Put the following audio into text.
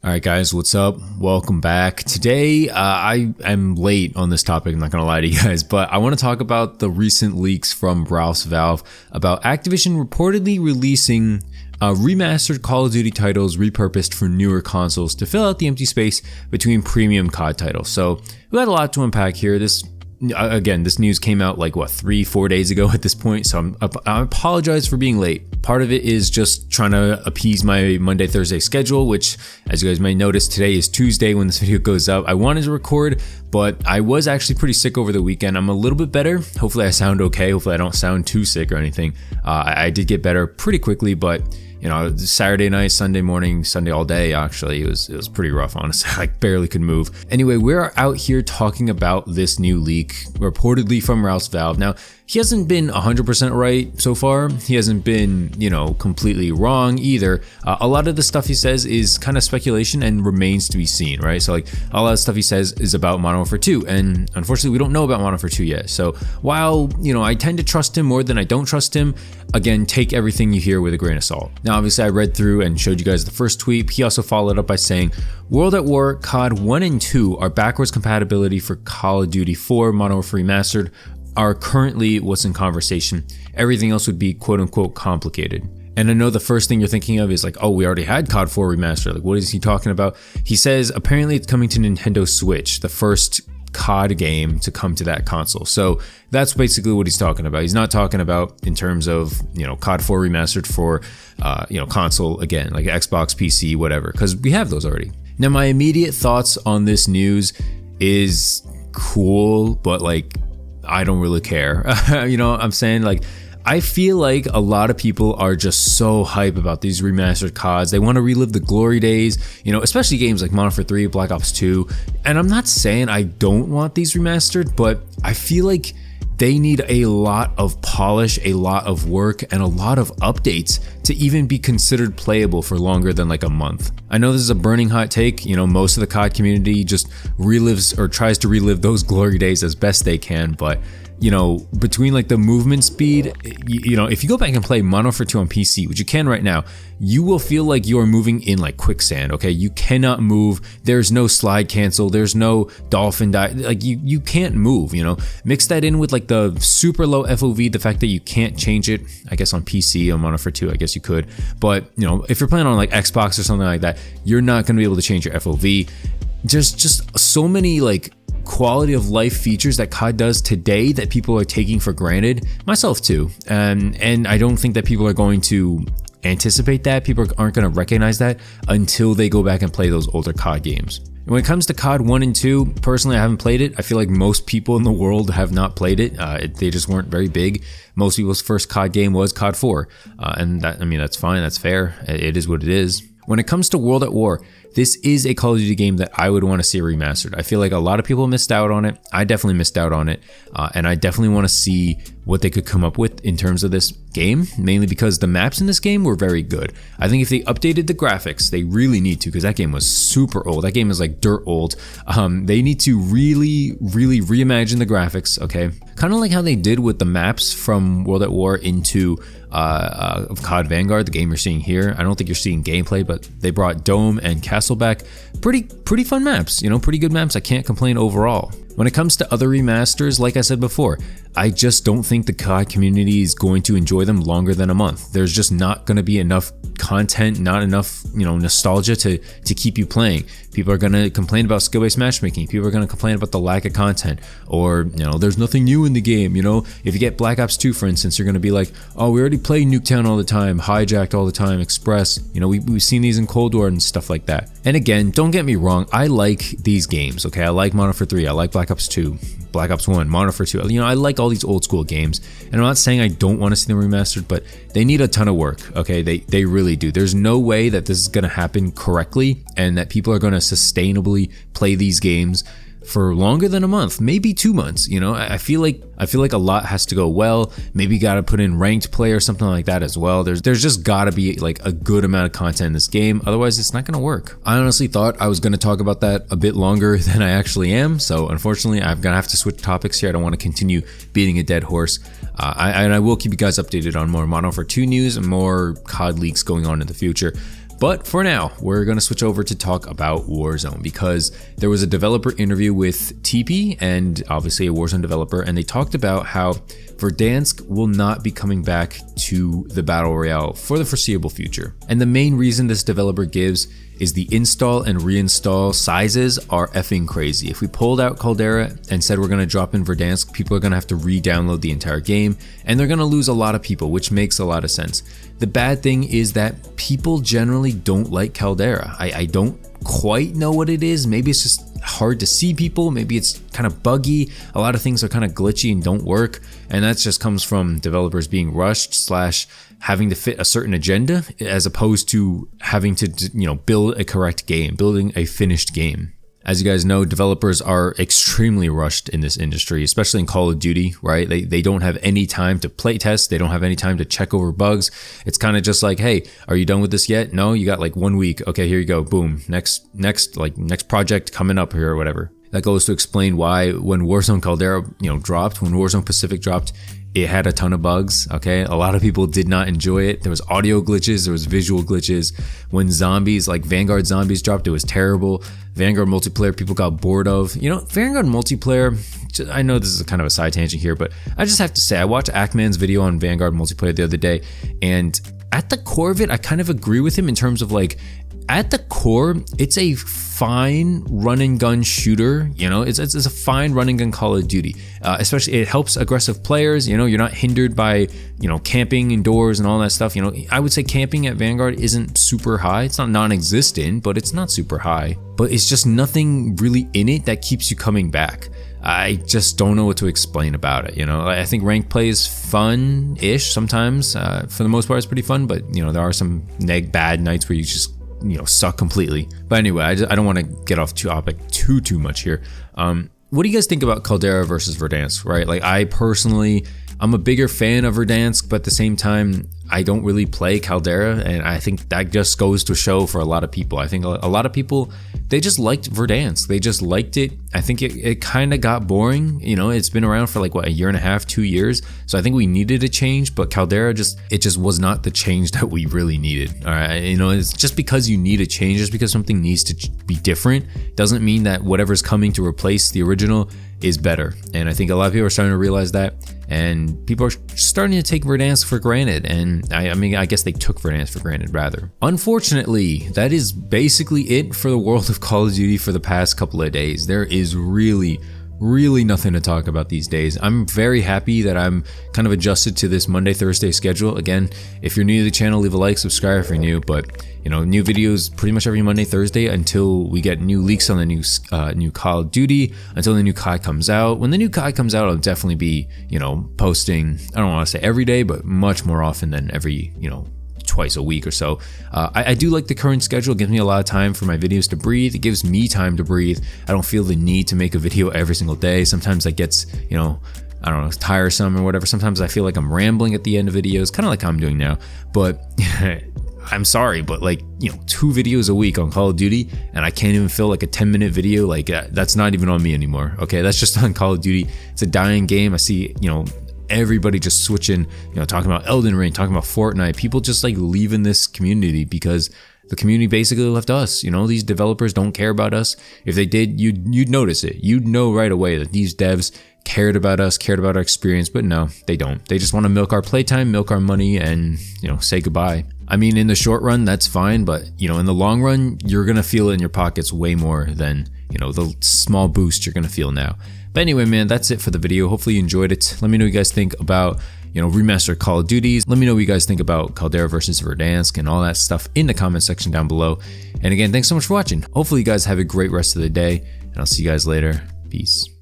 All right, guys, what's up? Welcome back. Today, I am late on this topic, I'm not going to lie to you guys, but I want to talk about the recent leaks from Ralph's Valve about Activision reportedly releasing remastered Call of Duty titles repurposed for newer consoles to fill out the empty space between premium COD titles. So we had a lot to unpack here. This news came out like 3-4 days ago at this point, so I apologize for being late. Part of it is just trying to appease my Monday Thursday schedule, which, as you guys may notice, today is Tuesday when this video goes up. I wanted to record, but I was actually pretty sick over the weekend. I'm a little bit better. Hopefully I sound okay. Hopefully I don't sound too sick or anything. I did get better pretty quickly, but you know, Saturday night, Sunday morning, Sunday all day, actually, it was pretty rough, honestly. I barely could move. Anyway, we're out here talking about this new leak, reportedly from Ralph's Valve. Now, he hasn't been 100% right so far. He hasn't been, completely wrong either. A lot of the stuff he says is kind of speculation and remains to be seen, right? So like a lot of stuff he says is about Modern Warfare 2, and unfortunately we don't know about Modern Warfare 2 yet. So while, I tend to trust him more than I don't trust him, again, take everything you hear with a grain of salt. Now, obviously I read through and showed you guys the first tweet. He also followed up by saying, World at War, COD 1 and 2 are backwards compatibility for Call of Duty 4 Modern Warfare Remastered are currently what's in conversation. Everything else would be quote unquote complicated. And I know the first thing you're thinking of is like, oh, we already had COD 4 Remastered. Like, what is he talking about? He says apparently it's coming to Nintendo Switch, the first COD game to come to that console. So that's basically what he's talking about. He's not talking about in terms of, COD 4 Remastered for, console again, like Xbox, PC, whatever, because we have those already. Now, my immediate thoughts on this news is cool, but like, I don't really care. You know what I'm saying? Like, I feel like a lot of people are just so hype about these remastered CODs. They want to relive the glory days, especially games like Modern Warfare 3, Black Ops 2. And I'm not saying I don't want these remastered, but I feel like they need a lot of polish, a lot of work, and a lot of updates to even be considered playable for longer than like a month. I know this is a burning hot take. Most of the COD community just relives or tries to relive those glory days as best they can, but between like the movement speed, if you go back and play Modern Warfare 2 on PC, which you can right now, you will feel like you're moving in like quicksand, okay? You cannot move. There's no slide cancel. There's no dolphin dive. Like you can't move, Mix that in with like the super low FOV, the fact that you can't change it, I guess on PC, on Modern Warfare 2, I guess you could. But, if you're playing on like Xbox or something like that, you're not going to be able to change your FOV. There's just so many like quality of life features that COD does today that people are taking for granted, myself too. And I don't think that people are going to anticipate that. People aren't going to recognize that until they go back and play those older COD games. And when it comes to COD 1 and 2, personally, I haven't played it. I feel like most people in the world have not played it. They just weren't very big. Most people's first COD game was COD 4. And that's fine. That's fair. It is what it is. When it comes to World at War, this is a Call of Duty game that I would want to see remastered. I feel like a lot of people missed out on it. I definitely missed out on it. And I definitely want to see what they could come up with in terms of this game, mainly because the maps in this game were very good. I think if they updated the graphics, they really need to, because that game was super old. That game is like dirt old. They need to really, really reimagine the graphics, okay? Kind of like how they did with the maps from World at War into COD Vanguard, the game you're seeing here. I don't think you're seeing gameplay, but they brought Dome and Castle back. Pretty fun maps, pretty good maps. I can't complain overall. When it comes to other remasters, like I said before, I just don't think the COD community is going to enjoy them longer than a month. There's just not going to be enough content, not enough, nostalgia to keep you playing. People are going to complain about skill-based matchmaking. People are going to complain about the lack of content, or, there's nothing new in the game. If you get Black Ops 2, for instance, you're going to be like, oh, we already play Nuketown all the time, Hijacked all the time, Express. We've seen these in Cold War and stuff like that. And again, don't get me wrong, I like these games, okay? I like Modern Warfare 3, I like Black Ops 2, Black Ops 1, Modern Warfare 2. I like all these old school games, and I'm not saying I don't want to see them remastered, but they need a ton of work, okay? They really do. There's no way that this is going to happen correctly and that people are going to sustainably play these games for longer than a month, maybe 2 months. I feel like a lot has to go well. Maybe got to put in ranked play or something like that as well. There's just got to be like a good amount of content in this game, otherwise it's not going to work. I honestly thought I was going to talk about that a bit longer than I actually am, so unfortunately I'm gonna have to switch topics here. I don't want to continue beating a dead horse. I will keep you guys updated on more Modern Warfare 2 news and more COD leaks going on in the future. But for now, we're going to switch over to talk about Warzone because there was a developer interview with TP and obviously a Warzone developer, and they talked about how Verdansk will not be coming back to the Battle Royale for the foreseeable future. And the main reason this developer gives is the install and reinstall sizes are effing crazy. If we pulled out Caldera and said we're going to drop in Verdansk, people are going to have to re-download the entire game, and they're going to lose a lot of people, which makes a lot of sense. The bad thing is that people generally don't like Caldera. I don't quite know what it is. Maybe it's just hard to see people. Maybe it's kind of buggy. A lot of things are kind of glitchy and don't work. And that just comes from developers being rushed / having to fit a certain agenda as opposed to having to, build a correct game, building a finished game. As you guys know, developers are extremely rushed in this industry, especially in Call of Duty, right? They don't have any time to play test. They don't have any time to check over bugs. It's kind of just like, hey, are you done with this yet? No, you got like 1 week. Okay, here you go. Boom. Next project coming up here or whatever. That goes to explain why when Warzone Caldera, dropped, when Warzone Pacific dropped, it had a ton of bugs, okay? A lot of people did not enjoy it. There was audio glitches, there was visual glitches. When zombies, like Vanguard zombies dropped, it was terrible. Vanguard multiplayer, people got bored of. Vanguard multiplayer, I know this is kind of a side tangent here, but I just have to say, I watched Ackman's video on Vanguard multiplayer the other day, and at the core of it, I kind of agree with him in terms of like, at the core, it's a fine run and gun shooter. It's a fine run and gun Call of Duty. Especially, it helps aggressive players. You're not hindered by camping indoors and all that stuff. I would say camping at Vanguard isn't super high. It's not non-existent, but it's not super high. But it's just nothing really in it that keeps you coming back. I just don't know what to explain about it. I think ranked play is fun-ish sometimes. For the most part, it's pretty fun. But there are some bad nights where you just suck completely. But anyway, I don't want to get off topic too much here. What do you guys think about Caldera versus Verdansk, right? Like, I'm a bigger fan of Verdansk, but at the same time, I don't really play Caldera, and I think that just goes to show for a lot of people. I think a lot of people, they just liked Verdansk. They just liked it. I think it kind of got boring. It's been around for like, a year and a half, 2 years. So I think we needed a change, but Caldera it just was not the change that we really needed. All right. It's just because you need a change, just because something needs to be different, doesn't mean that whatever's coming to replace the original is better. And I think a lot of people are starting to realize that, and people are starting to take Verdansk for granted. And I guess they took Verdansk for granted rather. Unfortunately, that is basically it for the world of Call of Duty for the past couple of days. There is really nothing to talk about these days. I'm very happy that I'm kind of adjusted to this Monday, Thursday schedule. Again, if you're new to the channel, leave a like, subscribe if you're new, but new videos pretty much every Monday, Thursday until we get new leaks on the new Call of Duty, until the new COD comes out. When the new COD comes out, I'll definitely be, posting, I don't want to say every day, but much more often than every, twice a week or so. I do like the current schedule. It gives me a lot of time for my videos to breathe. It gives me time to breathe. I don't feel the need to make a video every single day. Sometimes that gets, I don't know, tiresome or whatever. Sometimes I feel like I'm rambling at the end of videos, kind of like I'm doing now. But I'm sorry, but 2 videos a week on Call of Duty, and I can't even fill like a 10-minute video. Like, that's not even on me anymore. Okay, that's just on Call of Duty. It's a dying game. I see, everybody just switching, talking about Elden Ring, talking about Fortnite. People just like leaving this community because the community basically left us. These developers don't care about us. If they did, you'd notice it. You'd know right away that these devs cared about us, cared about our experience, but no, they don't. They just want to milk our playtime, milk our money, and, say goodbye. I mean, in the short run, that's fine, but, in the long run, you're going to feel it in your pockets way more than, the small boost you're going to feel now. But anyway, man, that's it for the video. Hopefully you enjoyed it. Let me know what you guys think about, remastered Call of Duties. Let me know what you guys think about Caldera versus Verdansk and all that stuff in the comment section down below. And again, thanks so much for watching. Hopefully you guys have a great rest of the day, and I'll see you guys later. Peace.